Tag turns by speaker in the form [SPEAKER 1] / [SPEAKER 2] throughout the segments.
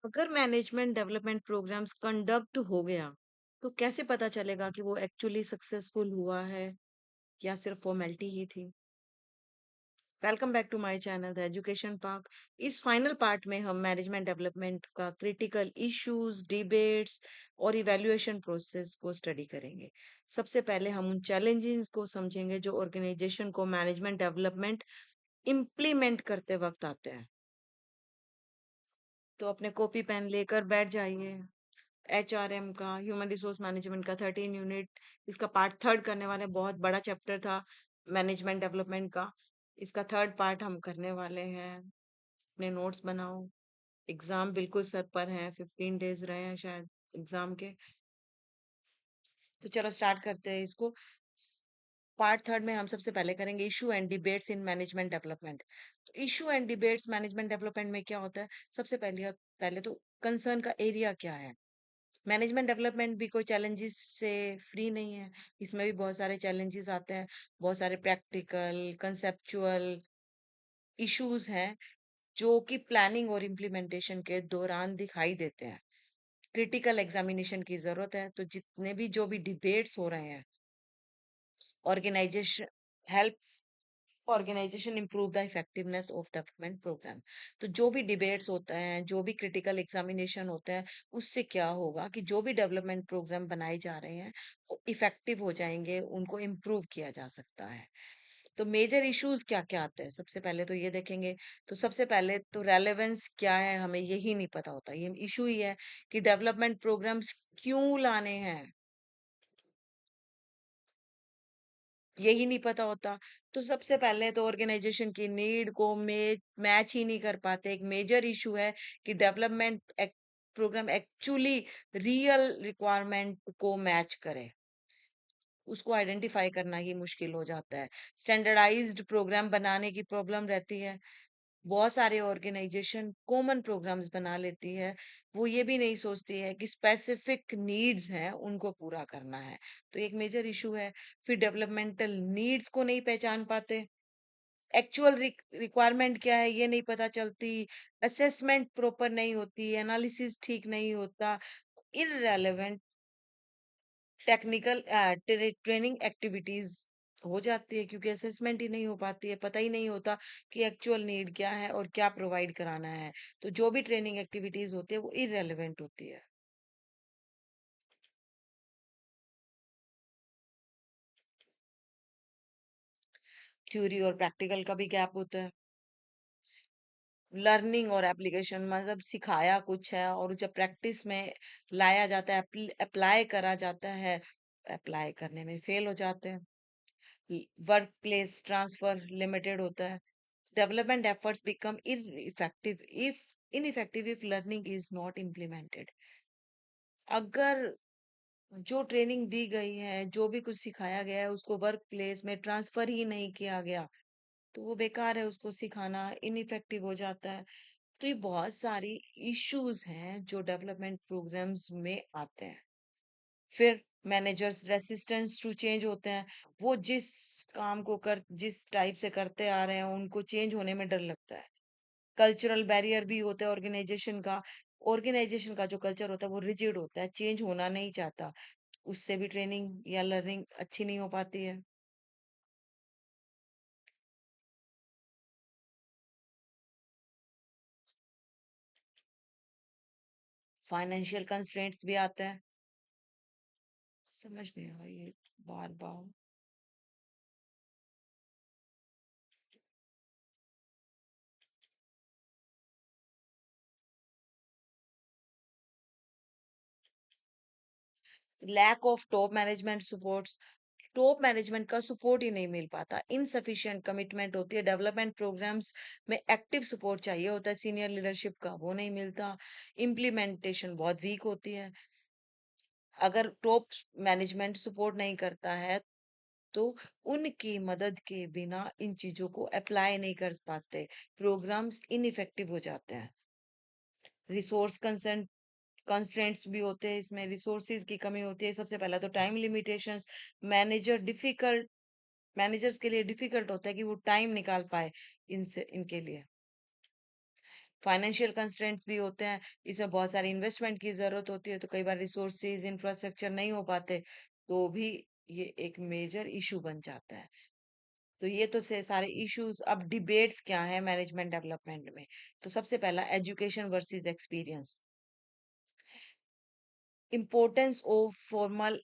[SPEAKER 1] अगर management development programmes conduct हो गया, तो कैसे पता चलेगा कि वो एक्चुअली सक्सेसफुल हुआ है या सिर्फ फॉर्मेलिटी ही थी? Welcome back to my channel the education park. इस फाइनल पार्ट में हम मैनेजमेंट डेवलपमेंट का क्रिटिकल इश्यूज, डिबेट्स और इवैल्यूएशन प्रोसेस को स्टडी करेंगे। सबसे पहले हम उन चैलेंजेस को समझेंगे जो ऑर्गेनाइजेशन को मैनेजमेंट डेवलपमेंट इम्प्लीमेंट करते वक्त आते हैं। तो अपने कॉपी पेन लेकर बैठ जाइए। एचआरएम का, ह्यूमन रिसोर्स मैनेजमेंट का 13 यूनिट, इसका पार्ट थर्ड करने वाले हैं। बहुत बड़ा चैप्टर था मैनेजमेंट डेवलपमेंट का। इसका थर्ड पार्ट हम करने वाले हैं। अपने नोट्स बनाओ। एग्जाम बिल्कुल सर पर है, 15 डेज रहे हैं शायद एग्जाम के। तो चलो स्टार्ट करते हैं इसको। पार्ट थर्ड में हम सबसे पहले करेंगे issue and debates in management development. तो issue and debates management development में क्या होता है? सबसे पहले पहले तो कंसर्न का एरिया क्या है। मैनेजमेंट डेवलपमेंट भी कोई चैलेंजेस से फ्री नहीं है। इसमें भी बहुत सारे चैलेंजेस आते हैं। बहुत सारे प्रैक्टिकल, कंसेप्चुअल इश्यूज हैं जो कि प्लानिंग और इम्प्लीमेंटेशन के दौरान दिखाई देते हैं। क्रिटिकल एग्जामिनेशन की जरूरत है। तो जितने भी जो भी डिबेट्स हो रहे हैं, organisation help organisation improve the effectiveness of development programme. तो जो भी डिबेट्स होते हैं, जो भी क्रिटिकल एग्जामिनेशन होते हैं, उससे क्या होगा कि जो भी डेवलपमेंट प्रोग्राम बनाए जा रहे हैं वो इफेक्टिव हो जाएंगे, उनको इम्प्रूव किया जा सकता है। तो मेजर इश्यूज क्या क्या आते हैं, सबसे पहले तो ये देखेंगे। तो सबसे पहले तो रेलेवेंस क्या है, हमें यही नहीं पता होता। ये इशू ही है कि डेवलपमेंट प्रोग्राम्स क्यों लाने हैं, यही नहीं पता होता। तो सबसे पहले तो ऑर्गेनाइजेशन की नीड को मैच ही नहीं कर पाते। एक मेजर इशू है कि development programme actually real requirement को मैच करे। उसको आइडेंटिफाई करना ही मुश्किल हो जाता है। स्टैंडर्डाइज्ड प्रोग्राम बनाने की प्रॉब्लम रहती है। बहुत सारे ऑर्गेनाइजेशन कॉमन प्रोग्राम्स बना लेती है। वो ये भी नहीं सोचती है कि स्पेसिफिक नीड्स हैं, उनको पूरा करना है। तो एक मेजर इशू है। फिर डेवलपमेंटल नीड्स को नहीं पहचान पाते। एक्चुअल रिक्वायरमेंट क्या है ये नहीं पता चलती। असेसमेंट प्रॉपर नहीं होती, एनालिसिस ठीक नहीं होता। इररेलेवेंट टेक्निकल ट्रेनिंग एक्टिविटीज हो जाती है, क्योंकि असेसमेंट ही नहीं हो पाती है। पता ही नहीं होता कि एक्चुअल नीड क्या है और क्या प्रोवाइड कराना है। तो जो भी ट्रेनिंग एक्टिविटीज होती है वो इररेलेवेंट होती है। थ्योरी और प्रैक्टिकल का भी गैप होता है। लर्निंग और एप्लीकेशन मतलब सिखाया कुछ है और जब प्रैक्टिस में लाया जाता है, अप्लाई करा जाता है, अप्लाई करने में फेल हो जाते हैं। वर्क प्लेस ट्रांसफर लिमिटेड होता है। Development efforts become ineffective if learning is not implemented. अगर जो ट्रेनिंग दी गई है, जो भी कुछ सिखाया गया है, उसको वर्क प्लेस में ट्रांसफर ही नहीं किया गया, तो वो बेकार है। उसको सिखाना इनइफेक्टिव हो जाता है। तो ये बहुत सारी इश्यूज हैं जो डेवलपमेंट प्रोग्राम्स में आते हैं। फिर मैनेजर्स रेसिस्टेंस टू चेंज होते हैं। वो जिस टाइप से करते आ रहे हैं उनको चेंज होने में डर लगता है। कल्चरल बैरियर भी होता है ऑर्गेनाइजेशन का जो कल्चर होता है वो रिजिड होता है, चेंज होना नहीं चाहता। उससे भी ट्रेनिंग या लर्निंग अच्छी नहीं हो पाती है। फाइनेंशियल कंस्ट्रेंट्स भी आते हैं। समझ नहीं आ रही है बार बार। Lack of top management support. Top management का सपोर्ट ही नहीं मिल पाता। इनसफिशिएंट कमिटमेंट होती है। डेवलपमेंट प्रोग्राम्स में एक्टिव सपोर्ट चाहिए होता है सीनियर लीडरशिप का, वो नहीं मिलता। इम्प्लीमेंटेशन बहुत वीक होती है। अगर टॉप मैनेजमेंट सपोर्ट नहीं करता है तो उनकी मदद के बिना इन चीजों को अप्लाई नहीं कर पाते। प्रोग्राम्स इनइफेक्टिव हो जाते हैं। रिसोर्स कंसर्न कंस्ट्रेंट्स भी होते हैं। इसमें रिसोर्सेज की कमी होती है। सबसे पहला तो टाइम लिमिटेशंस। मैनेजर्स के लिए डिफिकल्ट होता है कि वो टाइम निकाल पाए इनसे इनके लिए। फाइनेंशियल कंस्ट्रेंट्स भी होते हैं, इसमें बहुत सारी इन्वेस्टमेंट की ज़रूरत होती है, तो कई बार रिसोर्सेज़, इंफ्रास्ट्रक्चर नहीं हो पाते, तो भी ये एक मेजर इश्यू बन जाता है। तो ये तो थे सारे इश्यूज़। अब डिबेट्स क्या हैं मैनेजमेंट डेवलपमेंट में? तो सबसे पहला education versus experience, importance of formal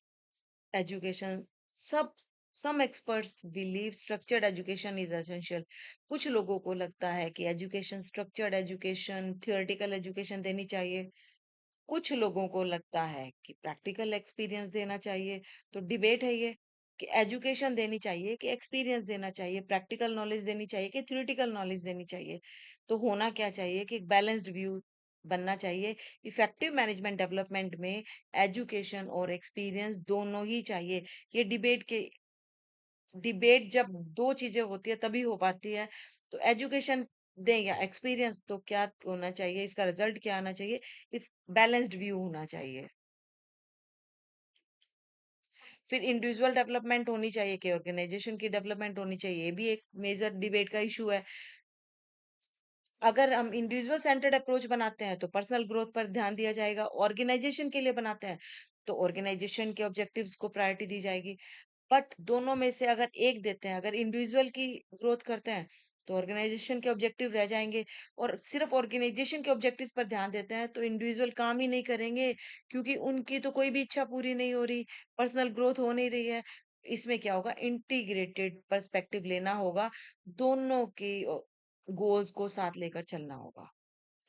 [SPEAKER 1] education. सब some experts believe structured education is essential. कुछ लोगों को लगता है कि education, structured education, theoretical education देनी चाहिए। कुछ लोगों को लगता है कि प्रैक्टिकल एक्सपीरियंस देना चाहिए। तो डिबेट है ये कि एजुकेशन देनी चाहिए कि एक्सपीरियंस देना चाहिए, प्रैक्टिकल नॉलेज देनी चाहिए कि थ्योरेटिकल नॉलेज देनी चाहिए। तो होना क्या चाहिए कि एक बैलेंस्ड व्यू बनना चाहिए। इफेक्टिव मैनेजमेंट डेवलपमेंट में एजुकेशन और एक्सपीरियंस दोनों ही चाहिए। ये डिबेट जब दो चीजें होती है तभी हो पाती है। तो एजुकेशन दें या एक्सपीरियंस, तो क्या होना चाहिए, इसका रिजल्ट क्या आना चाहिए, इस बैलेंस्ड व्यू होना चाहिए। फिर इंडिविजुअल डेवलपमेंट होनी चाहिए कि ऑर्गेनाइजेशन की डेवलपमेंट होनी चाहिए, ये भी एक मेजर डिबेट का इशू है। अगर हम इंडिविजुअल सेंटर्ड अप्रोच बनाते हैं तो पर्सनल ग्रोथ पर ध्यान दिया जाएगा, ऑर्गेनाइजेशन के लिए बनाते हैं तो ऑर्गेनाइजेशन के ऑब्जेक्टिव्स को प्रायोरिटी दी जाएगी। बट दोनों में से अगर एक देते हैं, अगर इंडिविजुअल की ग्रोथ करते हैं तो ऑर्गेनाइजेशन के ऑब्जेक्टिव रह जाएंगे, और सिर्फ ऑर्गेनाइजेशन के ऑब्जेक्टिव्स पर ध्यान देते हैं तो इंडिविजुअल काम ही नहीं करेंगे, क्योंकि उनकी तो कोई भी इच्छा पूरी नहीं हो रही, पर्सनल ग्रोथ हो नहीं रही है। इसमें क्या होगा, इंटीग्रेटेड पर्सपेक्टिव लेना होगा, दोनों के गोल्स को साथ लेकर चलना होगा।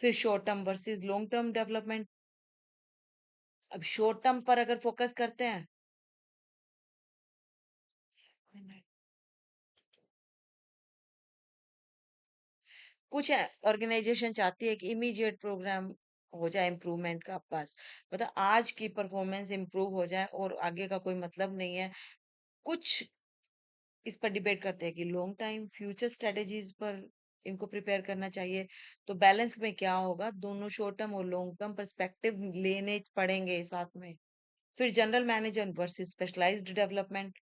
[SPEAKER 1] फिर short term versus long term development. अब शॉर्ट टर्म पर अगर फोकस करते हैं, कुछ ऑर्गेनाइजेशन चाहती है कि इमीडिएट प्रोग्राम हो जाए इम्प्रूवमेंट का, बस मतलब आज की परफॉर्मेंस इम्प्रूव हो जाए और आगे का कोई मतलब नहीं है। कुछ इस पर डिबेट करते हैं कि लॉन्ग टाइम फ्यूचर स्ट्रेटेजीज पर इनको प्रिपेयर करना चाहिए। तो बैलेंस में क्या होगा, दोनों शॉर्ट टर्म और लॉन्ग टर्म पर्सपेक्टिव लेने पड़ेंगे साथ में। फिर general manager versus specialised development.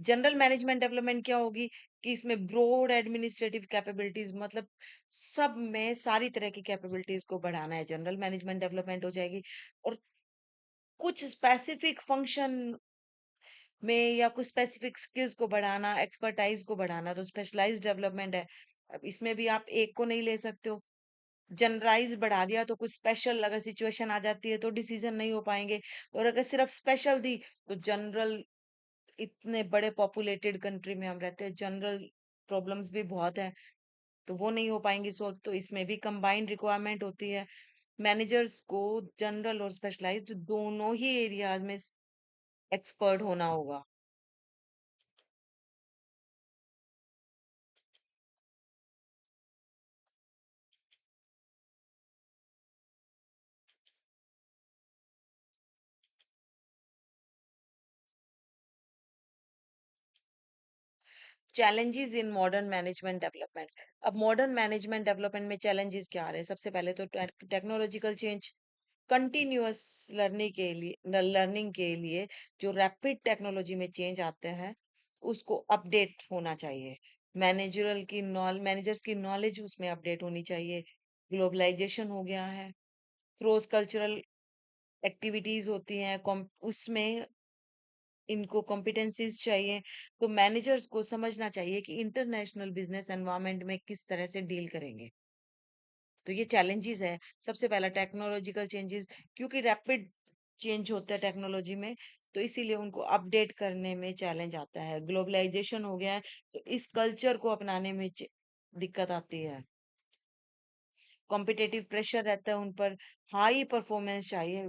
[SPEAKER 1] General management development क्या होगी कि इसमें ब्रॉड एडमिनिस्ट्रेटिव कैपेबिलिटीज, मतलब सब में सारी तरह की कैपेबिलिटीज को बढ़ाना है, जनरल मैनेजमेंट डेवलपमेंट हो जाएगी। और कुछ स्पेसिफिक फंक्शन में या कुछ स्पेसिफिक स्किल्स को बढ़ाना, एक्सपर्टाइज को बढ़ाना, तो स्पेशलाइज्ड डेवलपमेंट है। अब इसमें भी आप एक को नहीं ले सकते हो। जनरलाइज बढ़ा दिया तो कुछ स्पेशल अगर सिचुएशन आ जाती है तो डिसीजन नहीं हो पाएंगे, और अगर सिर्फ स्पेशल दी तो जनरल, इतने बड़े पॉपुलेटेड कंट्री में हम रहते हैं, जनरल प्रॉब्लम्स भी बहुत है, तो वो नहीं हो पाएंगी सॉल्व। तो इसमें भी कंबाइंड रिक्वायरमेंट होती है। मैनेजर्स को जनरल और स्पेशलाइज्ड दोनों ही एरियाज में एक्सपर्ट होना होगा। Challenges in modern management development. अब मॉडर्न मैनेजमेंट डेवलपमेंट में चैलेंजेस क्या आ रहे हैं, सबसे पहले तो टेक्नोलॉजिकल चेंज। कंटिन्यूअस लर्निंग के लिए जो रैपिड टेक्नोलॉजी में चेंज आते हैं उसको अपडेट होना चाहिए। मैनेजर्स की नॉलेज उसमें अपडेट होनी चाहिए। ग्लोबलाइजेशन हो गया है, क्रॉस कल्चरल एक्टिविटीज होती हैं, उसमें इनको कॉम्पिटेंसीज चाहिए। तो मैनेजर्स को समझना चाहिए कि इंटरनेशनल बिजनेस एनवायरनमेंट में किस तरह से डील करेंगे। तो ये चैलेंजेस है। सबसे पहला टेक्नोलॉजिकल चेंजेस, क्योंकि रैपिड चेंज होता है टेक्नोलॉजी में, तो इसीलिए उनको अपडेट करने में चैलेंज आता है। ग्लोबलाइजेशन हो गया है, तो इस कल्चर को अपनाने में दिक्कत आती है। कॉम्पिटेटिव प्रेशर रहता है उन पर, हाई परफॉर्मेंस चाहिए।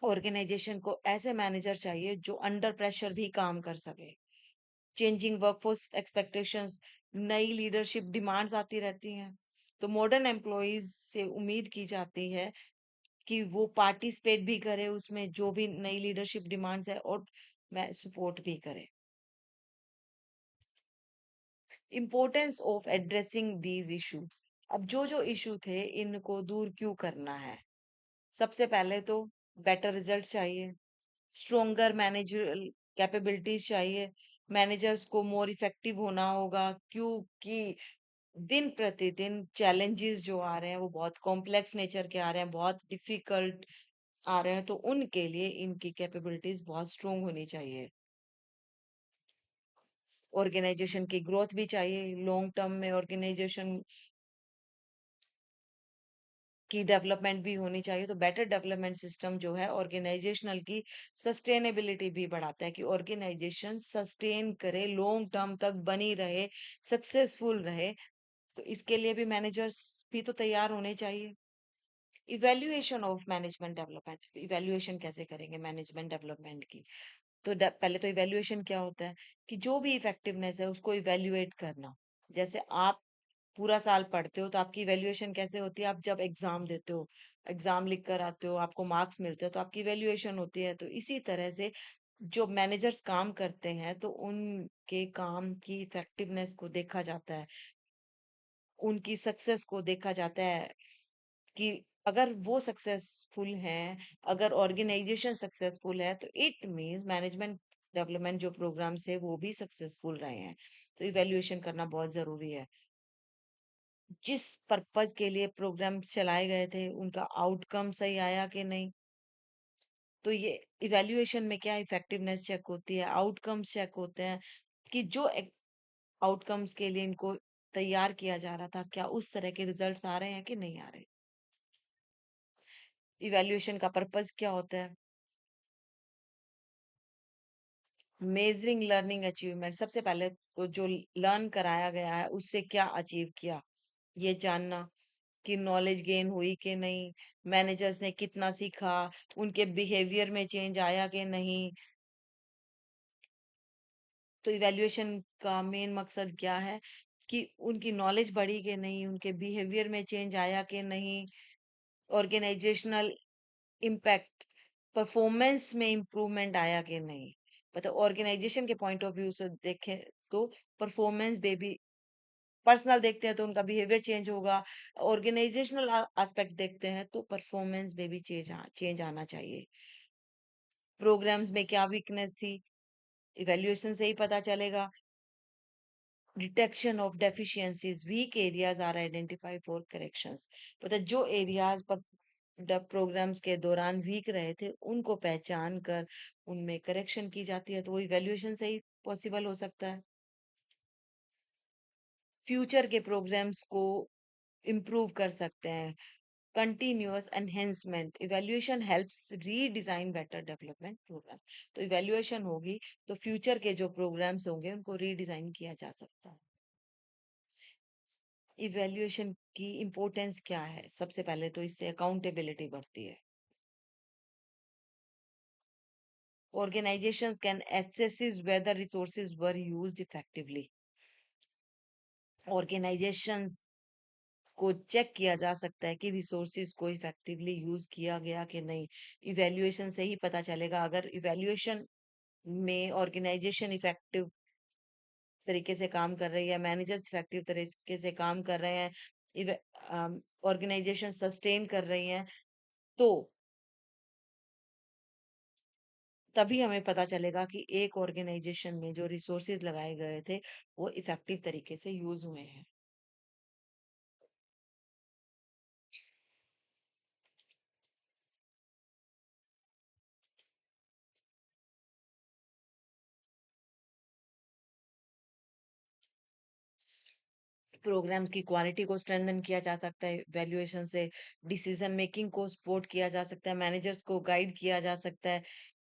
[SPEAKER 1] ऑर्गेनाइजेशन को ऐसे मैनेजर चाहिए जो अंडर प्रेशर भी काम कर सके। चेंजिंग वर्कफोर्स एक्सपेक्टेशंस, नई लीडरशिप डिमांड्स आती रहती हैं, तो मॉडर्न एम्प्लॉयज से उम्मीद की जाती है कि वो पार्टिसिपेट भी करे उसमें, जो भी नई लीडरशिप डिमांड्स है, और मैं सपोर्ट भी करे। Importance of addressing these issue. अब जो जो इशू थे इनको दूर क्यों करना है, सबसे पहले तो बेटर रिजल्ट चाहिए, स्ट्रोंगर मैनेजरल कैपेबिलिटीज चाहिए, मैनेजर्स को मोर इफेक्टिव होना होगा, क्योंकि दिन प्रतिदिन चैलेंजेस जो आ रहे हैं वो बहुत कॉम्प्लेक्स नेचर के आ रहे हैं, बहुत डिफिकल्ट आ रहे हैं, तो उनके लिए इनकी कैपेबिलिटीज बहुत स्ट्रोंग होनी चाहिए। ऑर्गेनाइजेशन की ग्रोथ भी चाहिए, लॉन्ग टर्म में ऑर्गेनाइजेशन की डेवलपमेंट भी होनी चाहिए। तो बेटर डेवलपमेंट सिस्टम जो है ऑर्गेनाइजेशनल की सस्टेनेबिलिटी भी बढ़ाता है, कि ऑर्गेनाइजेशन सस्टेन करे, लॉन्ग टर्म तक बनी रहे, सक्सेसफुल रहे। तो इसके लिए भी मैनेजर्स भी तो तैयार होने चाहिए। Evaluation of management development, evaluation कैसे करेंगे मैनेजमेंट डेवलपमेंट की? तो पहले तो इवेल्युएशन क्या होता है, कि जो भी इफेक्टिवनेस है उसको इवेल्युएट करना। जैसे आप पूरा साल पढ़ते हो तो आपकी इवेल्युएशन कैसे होती है? आप जब एग्जाम देते हो, एग्जाम लिख कर आते हो, आपको मार्क्स मिलते हैं, तो आपकी इवेल्युएशन होती है। तो इसी तरह से जो मैनेजर्स काम करते हैं तो उनके काम की इफेक्टिवनेस को देखा जाता है, उनकी सक्सेस को देखा जाता है, कि अगर वो सक्सेसफुल हैं, अगर ऑर्गेनाइजेशन सक्सेसफुल है, तो इट मींस मैनेजमेंट डेवलपमेंट जो प्रोग्राम्स है वो भी सक्सेसफुल रहे हैं। तो इवेल्युएशन करना बहुत जरूरी है। जिस पर्पज के लिए प्रोग्राम चलाए गए थे उनका आउटकम सही आया कि नहीं। तो ये इवेल्युएशन में क्या इफेक्टिवनेस चेक होती है, आउटकम्स चेक होते हैं, कि जो आउटकम्स के लिए इनको तैयार किया जा रहा था, क्या उस तरह के रिजल्ट्स आ रहे हैं कि नहीं आ रहे। इवेल्युएशन का पर्पस क्या होता है? मेजरिंग लर्निंग अचीवमेंट, सबसे पहले तो जो लर्न कराया गया है उससे क्या अचीव किया, ये जानना, कि नॉलेज गेन हुई कि नहीं, मैनेजर्स ने कितना सीखा, उनके बिहेवियर में चेंज आया कि नहीं। तो इवैल्यूएशन का मेन मकसद क्या है, कि उनकी नॉलेज बढ़ी कि नहीं, उनके बिहेवियर में चेंज आया कि नहीं, ऑर्गेनाइजेशनल इम्पैक्ट, परफॉर्मेंस में इम्प्रूवमेंट आया कि नहीं। मतलब ऑर्गेनाइजेशन के पॉइंट ऑफ व्यू से देखें तो परफॉर्मेंस बेबी, पर्सनल देखते हैं तो उनका बिहेवियर चेंज होगा, ऑर्गेनाइजेशनल एस्पेक्ट देखते हैं तो परफॉर्मेंस में भी चेंज आना चाहिए। प्रोग्राम्स में क्या वीकनेस थी, इवैल्यूएशन से ही पता चलेगा। Detection of deficiencies, weak areas are identified for corrections. मतलब जो एरियाज पर प्रोग्राम्स के दौरान वीक रहे थे उनको पहचान कर उनमें करेक्शन की जाती है, तो वो इवैल्यूएशन से ही पॉसिबल हो सकता है। फ्यूचर के प्रोग्राम्स को इम्प्रूव कर सकते हैं, continuous enhancement, evaluation helps redesign better development programme. तो इवैल्यूएशन होगी तो फ्यूचर के जो प्रोग्राम्स होंगे उनको रीडिजाइन किया जा सकता है। इवैल्यूएशन की इम्पोर्टेंस क्या है? सबसे पहले तो इससे अकाउंटेबिलिटी बढ़ती है। Organizations can assess whether resources were used effectively. Organizations को चेक किया जा सकता है कि रिसोर्सेज को इफेक्टिवली यूज किया गया कि नहीं। इवैल्यूएशन से ही पता चलेगा। अगर इवैल्यूएशन में ऑर्गेनाइजेशन इफेक्टिव तरीके से काम कर रही है, मैनेजर्स इफेक्टिव तरीके से काम कर रहे हैं, ऑर्गेनाइजेशन सस्टेन कर रही हैं, तो तभी हमें पता चलेगा कि एक ऑर्गेनाइजेशन में जो रिसोर्सेज लगाए गए थे वो इफेक्टिव तरीके से यूज हुए हैं। प्रोग्राम की क्वालिटी को स्ट्रेंथन किया जा सकता है वैल्यूएशन से, डिसीजन मेकिंग को सपोर्ट किया जा सकता है, मैनेजर्स को गाइड किया जा सकता है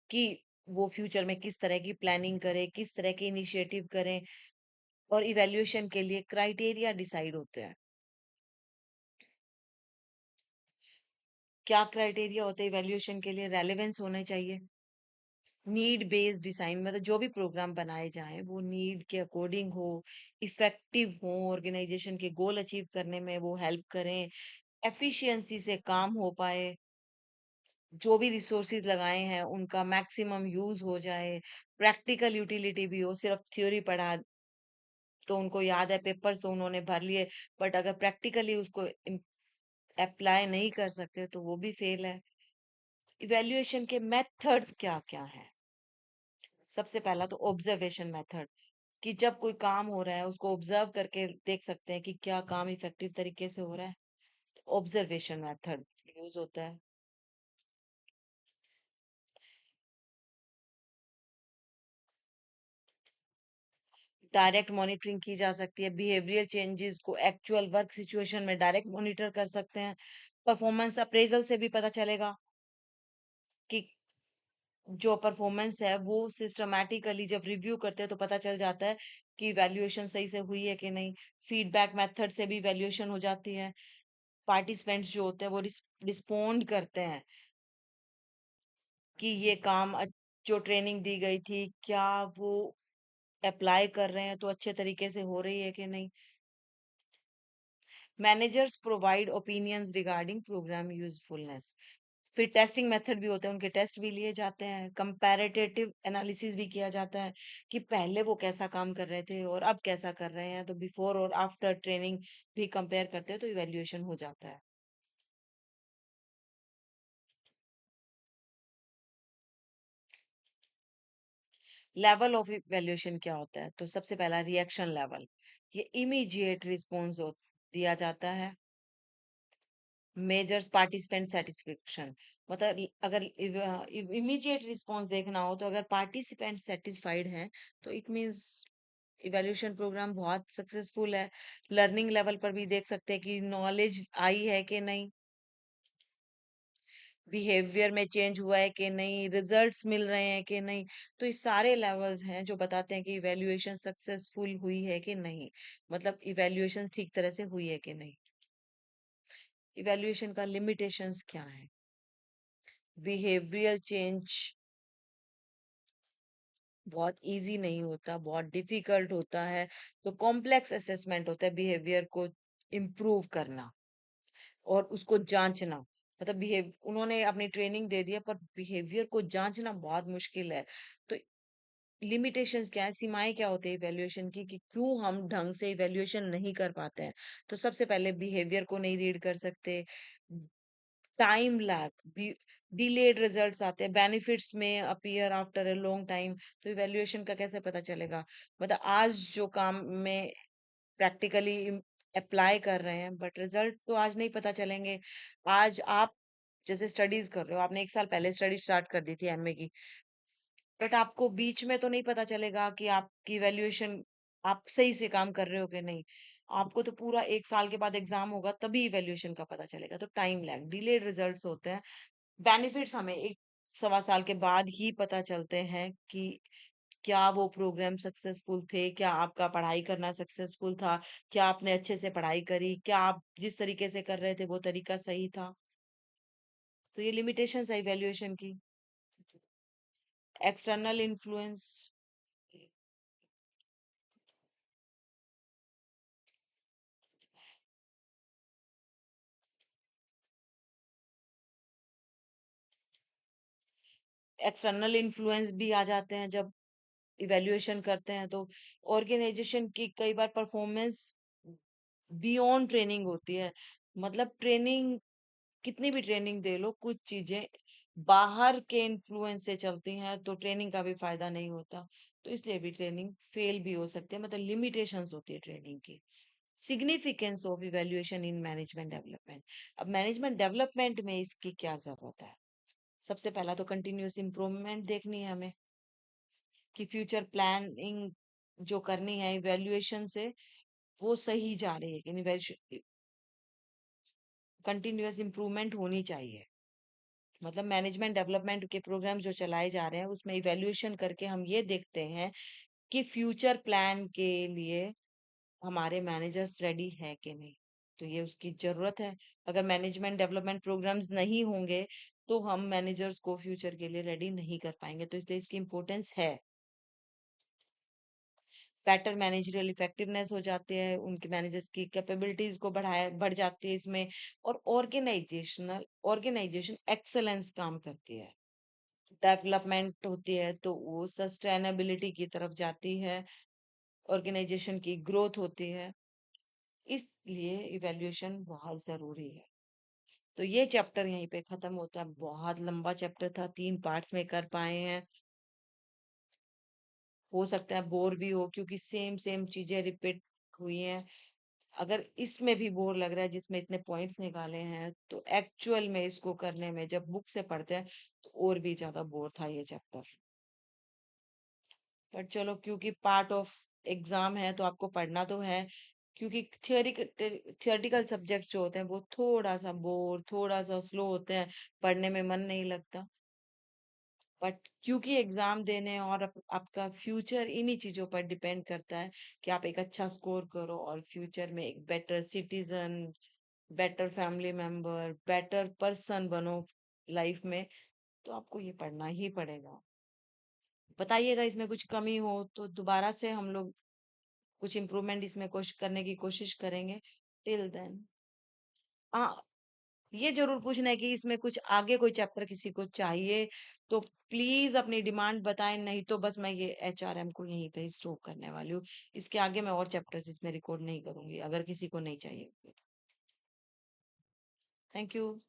[SPEAKER 1] कि वो फ्यूचर में किस तरह की प्लानिंग करें, किस तरह के इनिशिएटिव करें। और इवैल्यूएशन के लिए क्राइटेरिया डिसाइड होते हैं। क्या क्राइटेरिया होते हैं इवैल्यूएशन के लिए? रेलेवेंस होने चाहिए, नीड बेस्ड डिजाइन, मतलब जो भी प्रोग्राम बनाए जाएं वो नीड के अकॉर्डिंग हो, इफेक्टिव हो, ऑर्गेनाइजेशन के गोल अचीव करने में वो हेल्प करें, एफिशिएंसी से काम हो पाए, जो भी रिसोर्सेज लगाए हैं उनका मैक्सिमम यूज हो जाए, प्रैक्टिकल यूटिलिटी भी हो। सिर्फ थ्योरी पढ़ा तो उनको याद है, पेपर्स तो उन्होंने भर लिए, बट अगर प्रैक्टिकली उसको अप्लाई नहीं कर सकते तो वो भी फेल है। इवैल्यूएशन के मेथड्स क्या क्या है? सबसे पहला तो ऑब्जर्वेशन मेथड, कि जब कोई काम हो रहा है उसको ऑब्जर्व करके देख सकते हैं कि क्या काम इफेक्टिव तरीके से हो रहा है। ऑब्जर्वेशन मेथड यूज होता है। डायरेक्ट मॉनिटरिंग की जा सकती है, बिहेवियरल चेंजेस को एक्चुअल वर्क सिचुएशन में डायरेक्ट मॉनिटर कर सकते हैं। परफॉर्मेंस अप्रेजल से भी पता चलेगा कि जो परफॉर्मेंस है वो सिस्टमैटिकली जब रिव्यू करते हैं तो पता चल जाता है कि वैल्यूएशन सही से हुई है कि नहीं। फीडबैक मेथड से भी वैल्यूएशन हो जाती है। पार्टिसिपेंट्स जो होते हैं वो रिस्पोंड करते हैं कि ये काम जो ट्रेनिंग दी गई थी क्या वो अप्लाई कर रहे हैं तो अच्छे तरीके से हो रही है कि नहीं। Managers provide opinions regarding programme usefulness. फिर टेस्टिंग मेथड भी होते हैं, उनके टेस्ट भी लिए जाते हैं। कंपैरेटिव एनालिसिस भी किया जाता है कि पहले वो कैसा काम कर रहे थे और अब कैसा कर रहे हैं, तो बिफोर और आफ्टर ट्रेनिंग भी कंपेयर करते हैं तो इवेल्युएशन हो जाता है। लेवल ऑफ इवेल्युएशन क्या होता है? तो सबसे पहला रिएक्शन लेवल, ये इमीडिएट रिस्पॉन्स दिया जाता है। मेजर्स पार्टिसिपेंट सेटिस्फेक्शन, मतलब अगर इमीडिएट रिस्पॉन्स देखना हो तो अगर पार्टिसिपेंट सेटिस्फाइड हैं तो इट मींस इवैल्यूएशन प्रोग्राम बहुत सक्सेसफुल है। लर्निंग लेवल पर भी देख सकते हैं कि नॉलेज आई है कि नहीं, बिहेवियर में चेंज हुआ है कि नहीं, रिजल्ट्स मिल रहे हैं कि नहीं। तो ये सारे लेवल्स हैं जो बताते हैं कि इवैल्यूएशन सक्सेसफुल हुई है कि नहीं, मतलब इवैल्यूएशन ठीक तरह से हुई है कि नहीं। इवैल्यूएशन का लिमिटेशंस क्या है? बिहेवियरल चेंज बहुत इजी नहीं होता, बहुत डिफिकल्ट होता है। तो कॉम्प्लेक्स असेसमेंट होता है बिहेवियर को इम्प्रूव करना और उसको जांचना। मतलब बिहेव उन्होंने अपनी ट्रेनिंग दे दिया पर बिहेवियर को जांचना बहुत मुश्किल है। तो लिमिटेशंस क्या है, सीमाएं क्या होती है इवैल्यूएशन की, कि क्यों हम ढंग से इवैल्यूएशन नहीं कर पाते हैं। तो सबसे पहले बिहेवियर को नहीं रीड कर सकते। टाइम लैग, डिलेड रिजल्ट्स आते हैं, बेनिफिट्स में appear after a long time. तो इवैल्यूएशन का कैसे पता चलेगा? मतलब आज जो काम में प्रैक्टिकली अप्लाई कर रहे हैं बट रिजल्ट तो आज नहीं पता चलेंगे। आज आप जैसे स्टडीज कर रहे हो, आपने एक साल पहले स्टडी स्टार्ट कर दी थी एमए की, बट आपको बीच में तो नहीं पता चलेगा कि आपकी वैल्यूएशन आप सही से काम कर रहे हो कि नहीं। आपको तो पूरा एक साल के बाद एग्जाम होगा तभी इवैल्यूएशन का पता चलेगा। तो टाइम लैग, डिलेड रिजल्ट्स होते हैं। बेनिफिट्स हमें एक सवा साल के बाद ही पता चलते हैं कि क्या वो प्रोग्राम सक्सेसफुल थे, क्या आपका पढ़ाई करना सक्सेसफुल था, क्या आपने अच्छे से पढ़ाई करी, क्या आप जिस तरीके से कर रहे थे वो तरीका सही था। तो ये लिमिटेशंस है इवैल्यूएशन की। एक्सटर्नल इन्फ्लुएंस, एक्सटर्नल इन्फ्लुएंस भी आ जाते हैं जब इवैल्यूएशन करते हैं। तो ऑर्गेनाइजेशन की कई बार परफॉर्मेंस बियॉन्ड ट्रेनिंग होती है। मतलब ट्रेनिंग, कितनी भी ट्रेनिंग दे लो, कुछ चीजें बाहर के इन्फ्लुएंस से चलती हैं तो ट्रेनिंग का भी फायदा नहीं होता। तो इसलिए भी ट्रेनिंग फेल भी हो सकती है, मतलब लिमिटेशंस होती है ट्रेनिंग की। Significance of evaluation in management development. अब मैनेजमेंट डेवलपमेंट में इसकी क्या जरूरत है? सबसे पहला तो कंटिन्यूअस इम्प्रूवमेंट देखनी है हमें, कि फ्यूचर प्लानिंग जो करनी है इवैल्यूएशन से वो सही जा रही है कि नहीं। कंटिन्यूअस इम्प्रूवमेंट होनी चाहिए। मतलब मैनेजमेंट डेवलपमेंट के प्रोग्राम जो चलाए जा रहे हैं उसमें इवैल्यूएशन करके हम ये देखते हैं कि फ्यूचर प्लान के लिए हमारे मैनेजर्स रेडी है कि नहीं। तो ये उसकी जरूरत है। अगर मैनेजमेंट डेवलपमेंट प्रोग्राम्स नहीं होंगे तो हम मैनेजर्स को फ्यूचर के लिए रेडी नहीं कर पाएंगे। तो इसलिए इसकी इम्पोर्टेंस है। बेटर मैनेजरियल इफेक्टिवनेस हो जाती है, उनके मैनेजर्स की कैपेबिलिटीज को बढ़ जाती है इसमें। और ऑर्गेनाइजेशन एक्सेलेंस काम करती है, डेवलपमेंट होती है तो वो सस्टेनेबिलिटी की तरफ जाती है, ऑर्गेनाइजेशन की ग्रोथ होती है। इसलिए इवैल्यूएशन बहुत जरूरी है। तो ये चैप्टर यहीं पे खत्म होता है। बहुत लंबा चैप्टर था, 3 पार्ट्स में कर पाए हैं। हो सकता है बोर भी हो, क्योंकि सेम सेम चीजें रिपीट हुई हैं। अगर इसमें भी बोर लग रहा है जिसमें इतने पॉइंट्स निकाले हैं, तो एक्चुअल में इसको करने में जब बुक से पढ़ते हैं तो और भी ज्यादा बोर था ये चैप्टर। पर चलो, क्योंकि पार्ट ऑफ एग्जाम है तो आपको पढ़ना तो है। क्योंकि थियोरिटिकल सब्जेक्ट जो होते हैं वो थोड़ा सा बोर, थोड़ा सा स्लो होते हैं, पढ़ने में मन नहीं लगता। बट क्योंकि एग्जाम देने हैं और आपका फ्यूचर इन्हीं चीजों पर डिपेंड करता है कि आप एक अच्छा स्कोर करो और फ्यूचर में एक better citizen, better family member, better person बनो लाइफ में, तो आपको ये पढ़ना ही पड़ेगा। बताइएगा इसमें कुछ कमी हो तो दोबारा से हम लोग कुछ इम्प्रूवमेंट इसमें कोशिश करने की कोशिश करेंगे। टिल देन, हाँ, ये जरूर पूछना है कि इसमें कुछ आगे कोई चैप्टर किसी को चाहिए तो प्लीज अपनी डिमांड बताएं, नहीं तो बस मैं ये HRM को यहीं पे स्टॉप करने वाली हूँ। इसके आगे मैं और चैप्टर्स इसमें रिकॉर्ड नहीं करूंगी अगर किसी को नहीं चाहिए। Thank you.